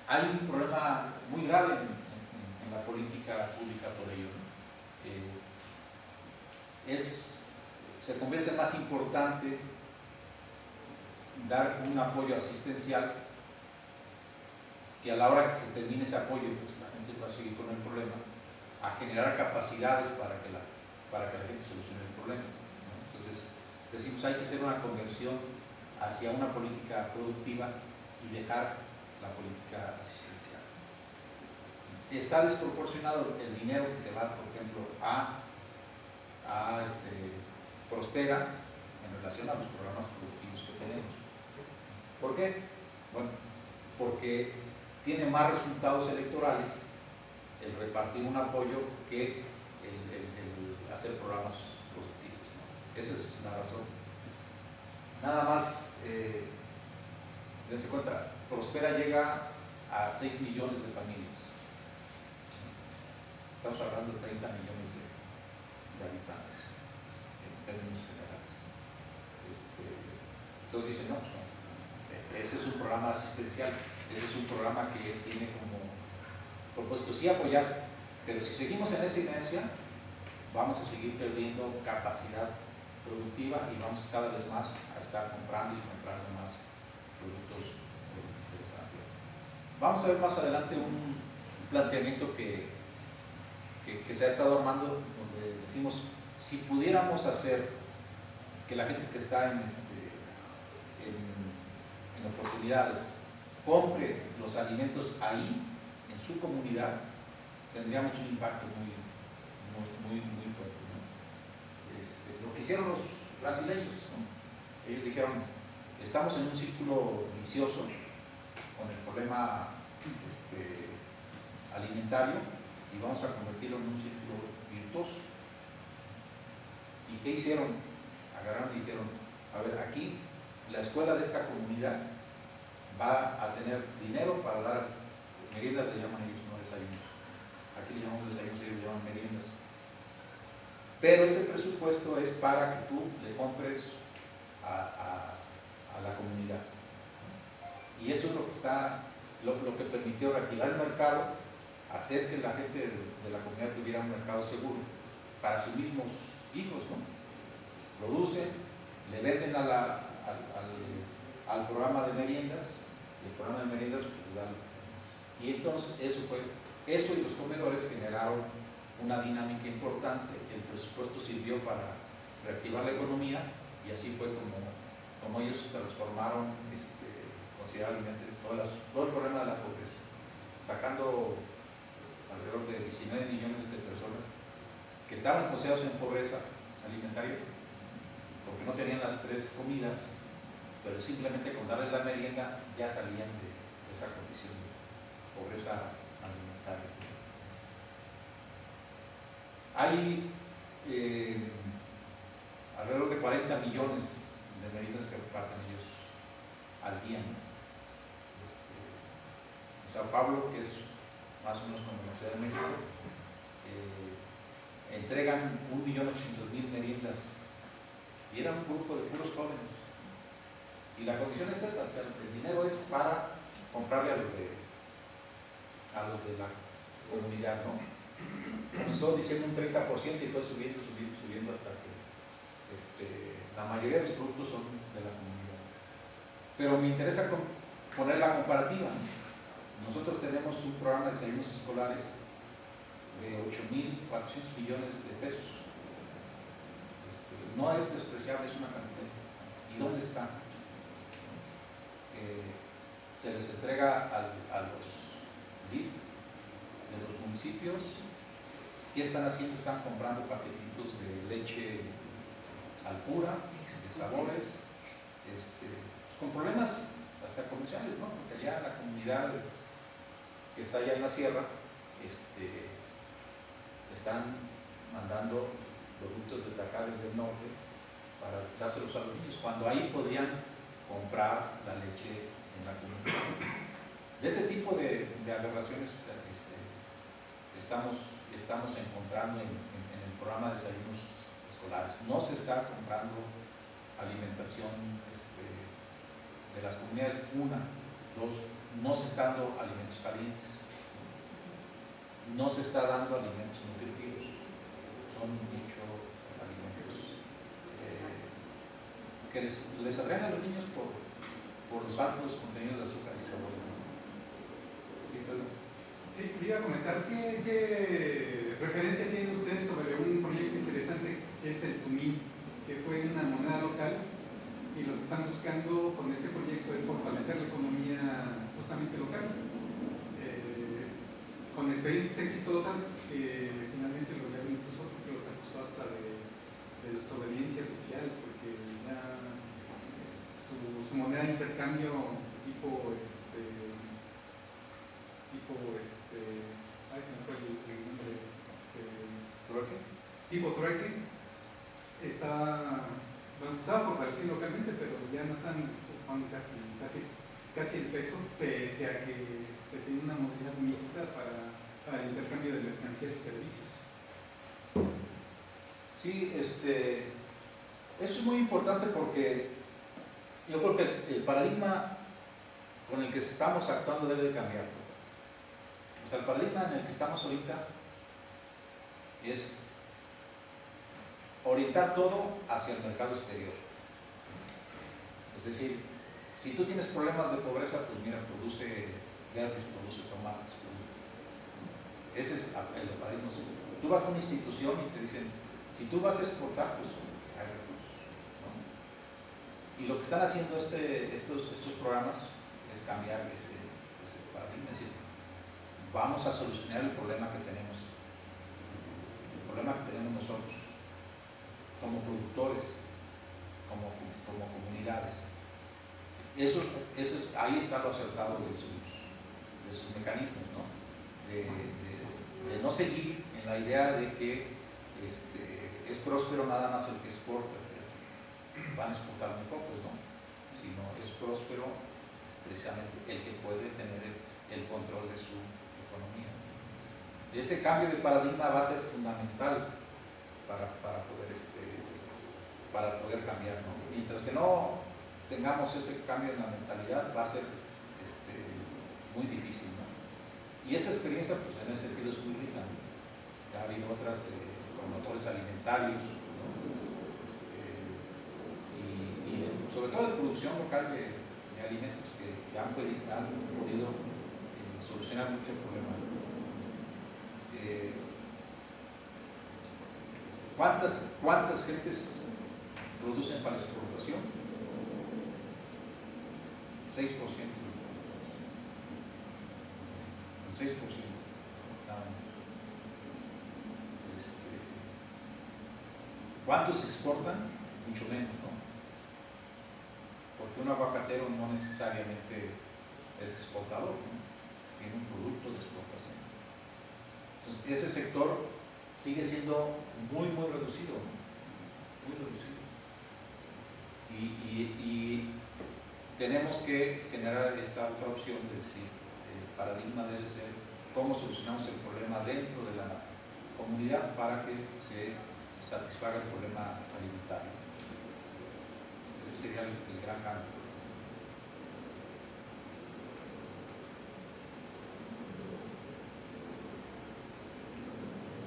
Hay un problema muy grave en la política pública por ello, ¿no? Se convierte en más importante dar un apoyo asistencial que a la hora que se termine ese apoyo, pues la gente va a seguir con el problema, a generar capacidades para que para que la gente solucione el problema, ¿no? Entonces, decimos, hay que hacer una conversión hacia una política productiva y dejar la política asistencial. Está desproporcionado el dinero que se va, por ejemplo, a Prospera en relación a los programas productivos que tenemos. ¿Por qué? Bueno, porque tiene más resultados electorales el repartir un apoyo que el hacer programas productivos, ¿no? Esa es la razón. Nada más, dense cuenta, Prospera llega a 6 millones de familias. Estamos hablando de 30 millones de habitantes en términos generales. Entonces dicen, no, pues no, ese es un programa asistencial, ese es un programa que tiene como propósito sí apoyar, pero si seguimos en esa inercia, vamos a seguir perdiendo capacidad productiva y vamos cada vez más a estar comprando y comprando más productos interesantes. Vamos a ver más adelante un planteamiento que se ha estado armando, donde decimos, si pudiéramos hacer que la gente que está en oportunidades compre los alimentos ahí, en su comunidad, tendríamos un impacto muy fuerte, ¿no? Lo que hicieron los brasileños, ¿no? Ellos dijeron, estamos en un círculo vicioso con el problema alimentario y vamos a convertirlo en un círculo virtuoso. ¿Y qué hicieron? Agarraron y dijeron, a ver, aquí la escuela de esta comunidad va a tener dinero para dar meriendas, le llaman ellos, no desayunos. Aquí le llamamos desayunos, ellos le llaman meriendas. Pero ese presupuesto es para que tú le compres a la comunidad. Y eso es lo que lo que permitió reactivar el mercado, hacer que la gente de la comunidad tuviera un mercado seguro para sus mismos hijos, ¿no? Producen, le venden al programa de meriendas, y el programa de meriendas pues, y entonces eso y los comedores generaron una dinámica importante. El presupuesto sirvió para reactivar la economía y así fue como ellos transformaron considerablemente todo el problema de la pobreza, sacando alrededor de 19 millones de personas que estaban considerados en pobreza alimentaria porque no tenían las 3 comidas, pero simplemente con darles la merienda ya salían de esa condición de pobreza alimentaria. Hay alrededor de 40 millones de meriendas que reparten ellos al día, ¿no? En Sao Paulo, que es más o menos como la Ciudad de México, entregan 1.800.000 meriendas y era un grupo de puros jóvenes. Y la condición es esa, o sea, el dinero es para comprarle a los de la comunidad, ¿no? Comenzó diciendo un 30% y fue subiendo hasta que la mayoría de los productos son de la comunidad. Pero me interesa poner la comparativa. Nosotros tenemos un programa de desayunos escolares de 8.400 millones de pesos. No es despreciable, es una cantidad. ¿Y dónde está? Se les entrega a los DIF de los municipios. ¿Qué están haciendo? Están comprando paquetitos de leche Alpura, de sabores, pues con problemas hasta comerciales, ¿no? Porque allá la comunidad que está allá en la sierra están mandando productos desde acá, desde el norte, para dárselos a los niños, cuando ahí podrían comprar la leche en la comunidad. De ese tipo de aberraciones estamos encontrando en el programa de desayunos escolares. No se está comprando alimentación de las comunidades. No se está dando alimentos calientes, no se está dando alimentos nutritivos, son muchos alimentos que les atraen a los niños por los altos contenidos de azúcar y sabor. Sí, Pedro. Sí, quería comentar qué referencia tienen ustedes sobre un proyecto interesante fortalecer la economía justamente local. Con experiencias exitosas que finalmente el gobierno incluso porque los acusó hasta de desobediencia social, porque ya su moneda de intercambio tipo ay, se me fue el nombre, ¿Trueque? tipo trueque, se estaba fortaleciendo localmente, pero ya no están ocupando casi el peso, pese a que tiene una modalidad mixta para el intercambio de mercancías y servicios. Sí, eso es muy importante porque yo creo que el paradigma con el que estamos actuando debe de cambiar. O sea, el paradigma en el que estamos ahorita es orientar todo hacia el mercado exterior. Es decir, si tú tienes problemas de pobreza, pues mira, produce verdes, produce tomates. Ese es el paradigma. Tú vas a una institución y te dicen, si tú vas a exportar, pues hay recursos, ¿no? Y lo que están haciendo estos programas es cambiar ese paradigma, es decir, vamos a solucionar el problema que tenemos nosotros, como productores, como comunidades. Ahí está lo acertado de sus mecanismos, ¿no? De no seguir en la idea de que es próspero nada más el que exporta, van a exportar muy pocos, ¿no? Sino es próspero precisamente el que puede tener el control de su economía. Ese cambio de paradigma va a ser fundamental para poder cambiar, ¿no? Mientras que no tengamos ese cambio en la mentalidad, va a ser muy difícil, ¿no? Y esa experiencia, pues en ese sentido es muy rica, ¿no? Ya ha habido otras de promotores alimentarios, ¿no? Y sobre todo de producción local de alimentos que han podido solucionar mucho el problema. ¿Cuántas gentes producen para exportación? 6%. El 6%, nada más. ¿Cuántos exportan? Mucho menos, ¿no? Porque un aguacatero no necesariamente es exportador, ¿no? Tiene un producto de exportación. Entonces, ese sector sigue siendo muy reducido, ¿no? Muy reducido. Y tenemos que generar esta otra opción de decir, el paradigma debe ser cómo solucionamos el problema dentro de la comunidad para que se satisfaga el problema alimentario. Ese sería el gran cambio.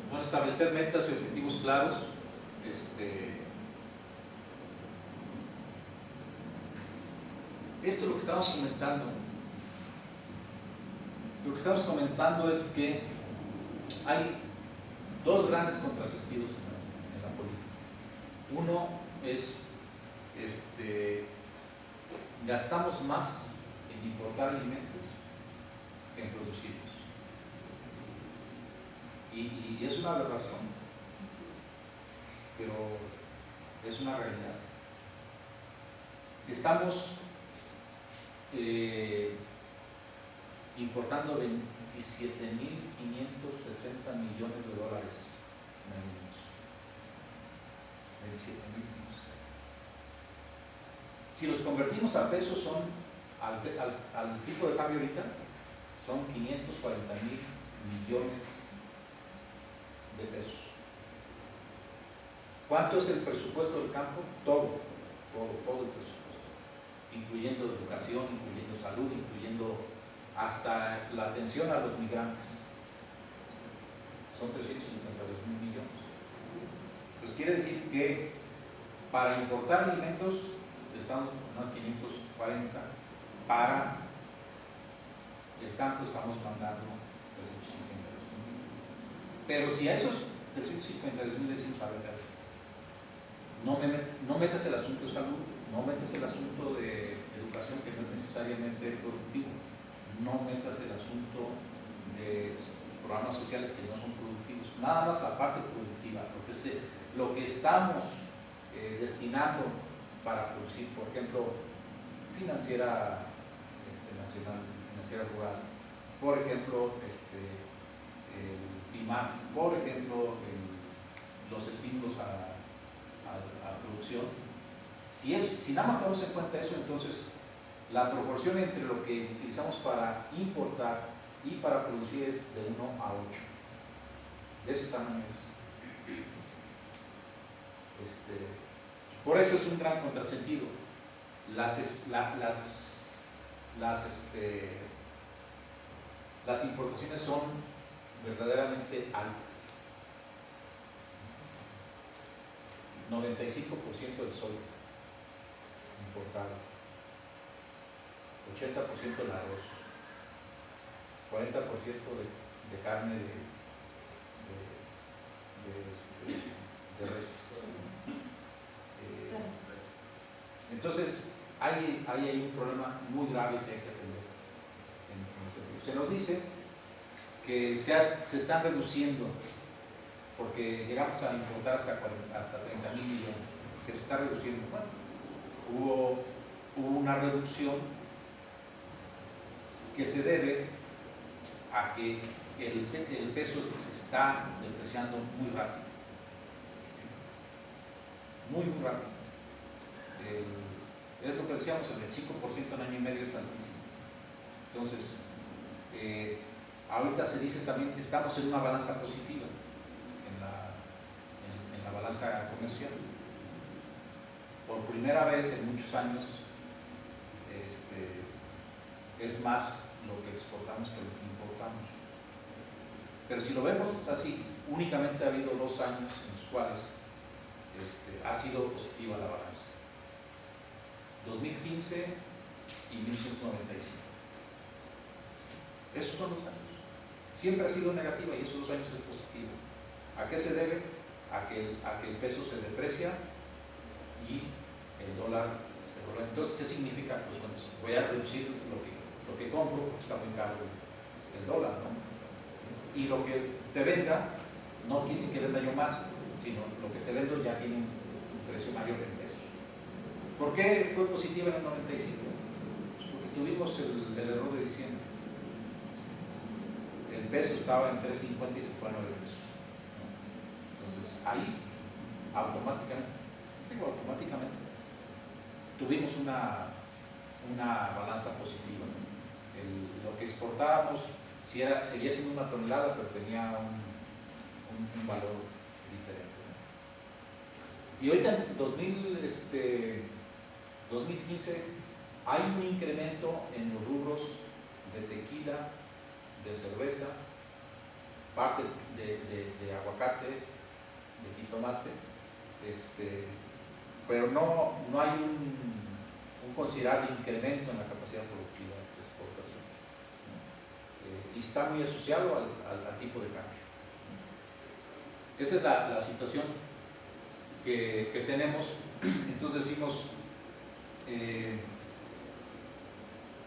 Bueno, establecer metas y objetivos claros. Esto es lo que estamos comentando. Lo que estamos comentando es que hay dos grandes contrasentidos en la política. Uno es, gastamos más en importar alimentos que en producirlos. Y es una aberración, pero es una realidad. Estamos importando 27.560 millones de dólares en alimentos. 27.560. Si los convertimos a pesos, son al tipo de cambio ahorita, son 540.000 millones de pesos. ¿Cuánto es el presupuesto del campo? Todo el presupuesto, incluyendo educación, incluyendo salud, incluyendo hasta la atención a los migrantes. Son 352.000 millones. Pues quiere decir que para importar alimentos estamos mandando 540, para el campo estamos mandando 352.000. Pero si a esos 352.000 decimos, a ver, no metas el asunto de salud, no metas el asunto de educación, educación que no es necesariamente productivo. No metas el asunto de programas sociales que no son productivos, nada más la parte productiva, lo que estamos destinando para producir, por ejemplo, financiera nacional, financiera rural, por ejemplo, el PIMAF, por ejemplo, los estímulos a producción. Si nada más tomamos en cuenta eso, entonces la proporción entre lo que utilizamos para importar y para producir es de 1 a 8. De ese tamaño es. Por eso es un gran contrasentido. Las importaciones son verdaderamente altas. 95% del soya importado, 80% del arroz, 40% de carne de res. Entonces, hay un problema muy grave que hay que atender. Se nos dice que se están reduciendo, porque llegamos a importar hasta 30,000 millones, que se está reduciendo. Bueno, hubo una reducción que se debe a que el peso se está depreciando muy rápido. Muy rápido. Es lo que decíamos, el 25% en año y medio es altísimo. Entonces, ahorita se dice también que estamos en una balanza positiva, en la balanza comercial. Por primera vez en muchos años, es más lo que exportamos que lo que importamos. Pero si lo vemos así, únicamente ha habido 2 años en los cuales ha sido positiva la balanza. 2015 y 1995. Esos son los años. Siempre ha sido negativa y esos 2 años es positiva. ¿A qué se debe? A que el peso se deprecia y el dólar se dobla. Entonces, ¿qué significa? Pues bueno, voy a reducir lo que compro porque está muy caro el dólar, ¿no? Y lo que te venda, no quise que venda yo más, sino lo que te vendo ya tiene un precio mayor en pesos. ¿Por qué fue positiva en el 95? Pues porque tuvimos el error de diciembre. El peso estaba en 3.50 y se fue a 9 pesos. Entonces, ahí, automáticamente, tuvimos una balanza positiva. Lo que exportábamos seguía siendo una tonelada, pero tenía un valor diferente. Y ahorita en 2015 hay un incremento en los rubros de tequila, de cerveza, parte de aguacate, de jitomate, pero no hay un considerable incremento en la capacidad productiva de exportación. Y está muy asociado al tipo de cambio. Esa es la situación que tenemos. Entonces decimos,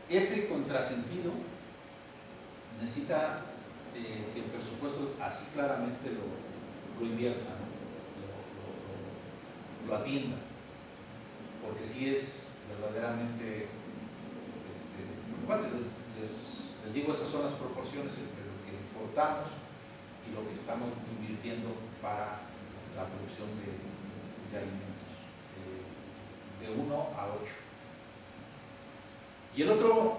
ese contrasentido necesita que el presupuesto así claramente lo invierta, ¿no? lo atienda, porque si es verdaderamente les digo, esas son las proporciones entre lo que importamos y lo que estamos invirtiendo para la producción de alimentos, de 1 a 8. Y el otro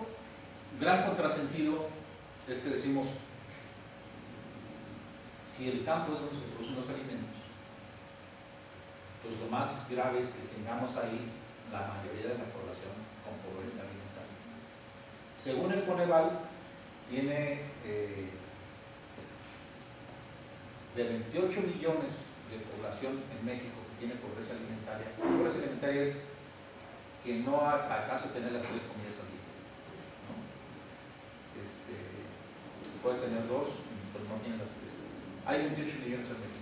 gran contrasentido es que decimos, si el campo es donde se producen los alimentos, pues lo más grave es que tengamos ahí la mayoría de la población con pobreza alimentaria. Según el Coneval, tiene de 28 millones de población en México que tiene pobreza alimentaria. La pobreza alimentaria es que no alcanza a tener las 3 comidas al día, ¿no? Se puede tener 2, pero no tiene las 3. Hay 28 millones en México.